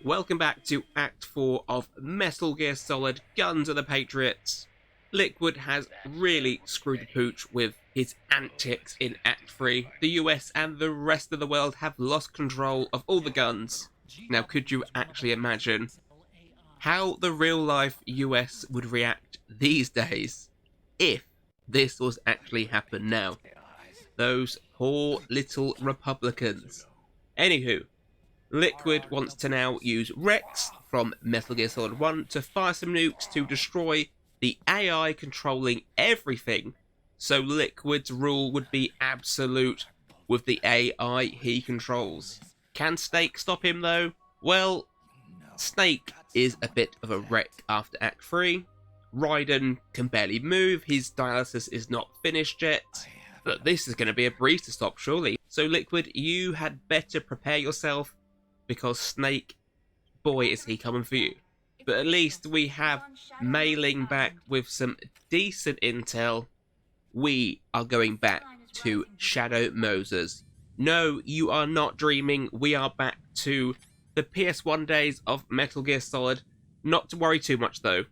Welcome back to Act 4 of Metal Gear Solid Guns of the Patriots. Liquid has really screwed the pooch with his antics in Act 3. The US and the rest of the world have lost control of all the guns. Now, could you actually imagine how the real-life US would react these days if this was actually happen now? Those poor little Republicans. Anywho, Liquid wants to now use Rex from Metal Gear Solid 1 to fire some nukes to destroy the AI controlling everything. So Liquid's rule would be absolute with the AI he controls. Can Snake stop him though? Well, Snake is a bit of a wreck after Act 3. Raiden can barely move, his dialysis is not finished yet. But this is going to be a breeze to stop, surely. So Liquid, you had better prepare yourself, because Snake, boy is he coming for you. But at least we have mailing back with some decent intel. We are going back to Shadow Moses. No, you are not dreaming. We are back to the PS1 days of Metal Gear Solid. Not to worry too much though.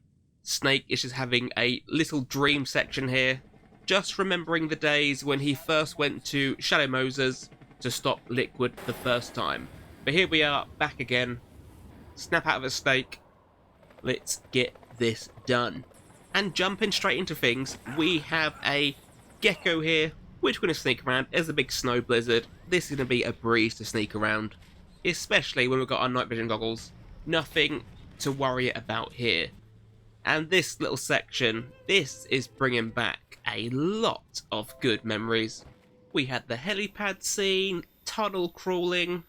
Snake is just having a little dream section here. Just remembering the days when he first went to Shadow Moses to stop Liquid the first time. But here we are, back again. Snap out of a Snake. Let's get this done. And jumping straight into things, we have a gecko here, which we're going to sneak around. There's a big snow blizzard. This is going to be a breeze to sneak around. Especially when we've got our night vision goggles. Nothing to worry about here. And this little section, this is bringing back a lot of good memories. We had the helipad scene, tunnel crawling.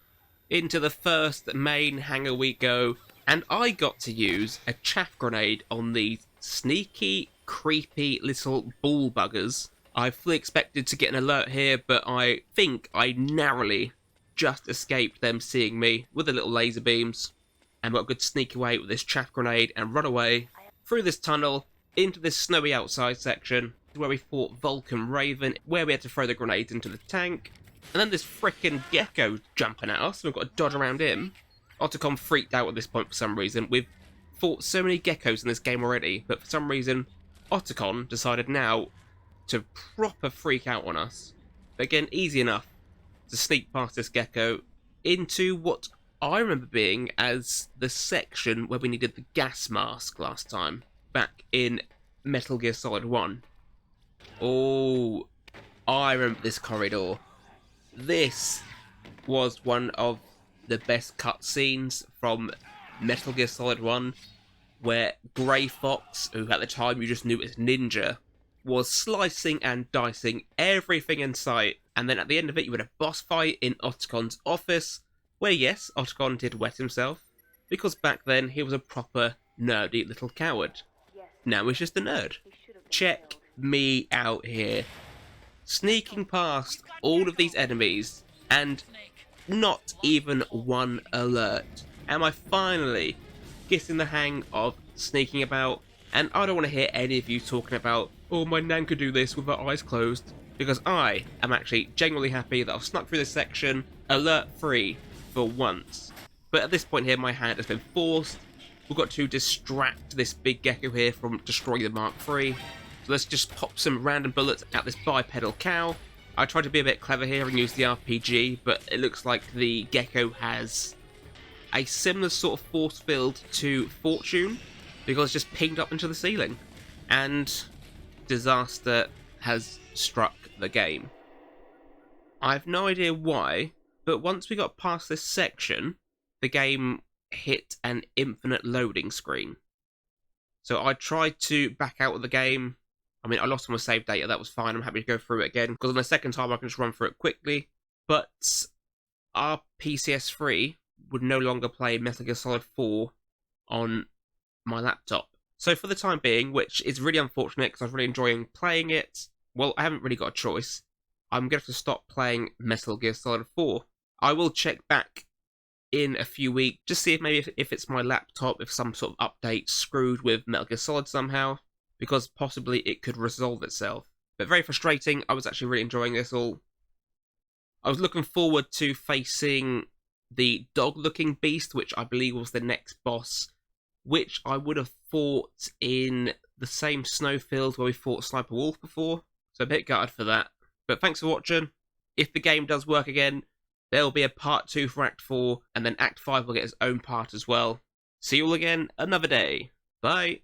Into the first main hangar we go, and I got to use a chaff grenade on these sneaky, creepy little ball buggers. I fully expected to get an alert here, but I think I narrowly just escaped them seeing me with the little laser beams. And got a good sneak away with this chaff grenade and run away through this tunnel into this snowy outside section where we fought Vulcan Raven, where we had to throw the grenades into the tank. And then this frickin' gecko jumping at us, and we've got to dodge around him. Otacon freaked out at this point for some reason. We've fought so many geckos in this game already, but for some reason, Otacon decided now to proper freak out on us. But again, easy enough to sneak past this gecko into what I remember being as the section where we needed the gas mask last time, back in Metal Gear Solid 1. Oh, I remember this corridor. This was one of the best cutscenes from Metal Gear Solid 1, where Grey Fox, who at the time you just knew as Ninja, was slicing and dicing everything in sight, and then at the end of it you had a boss fight in Otacon's office, where yes, Otacon did wet himself, because back then he was a proper nerdy little coward. Now he's just a nerd. Check me out here. Sneaking past all of these enemies, and not even one alert. Am I finally getting the hang of sneaking about? And I don't want to hear any of you talking about, oh, my nan could do this with her eyes closed, because I am actually genuinely happy that I've snuck through this section alert-free for once. But at this point here, my hand has been forced. We've got to distract this big gecko here from destroying the Mark III. So let's just pop some random bullets at this bipedal cow. I tried to be a bit clever here and use the RPG, but it looks like the gecko has a similar sort of force field to Fortune, because it's just pinged up into the ceiling. And disaster has struck the game. I have no idea why, but once we got past this section, the game hit an infinite loading screen. So I tried to back out of the game. I mean, I lost my save data, that was fine, I'm happy to go through it again, because on the second time I can just run through it quickly, but Rpcs3 would no longer play Metal Gear Solid 4 on my laptop. So for the time being, which is really unfortunate, because I was really enjoying playing it, well, I haven't really got a choice, I'm going to have to stop playing Metal Gear Solid 4. I will check back in a few weeks, just see if maybe if it's my laptop, if some sort of update screwed with Metal Gear Solid somehow, because possibly it could resolve itself. But very frustrating. I was actually really enjoying this all. I was looking forward to facing the dog-looking beast, which I believe was the next boss, which I would have fought in the same snowfield where we fought Sniper Wolf before. So a bit gutted for that. But thanks for watching. If the game does work again, there'll be a part 2 for Act 4, and then Act 5 will get its own part as well. See you all again another day. Bye.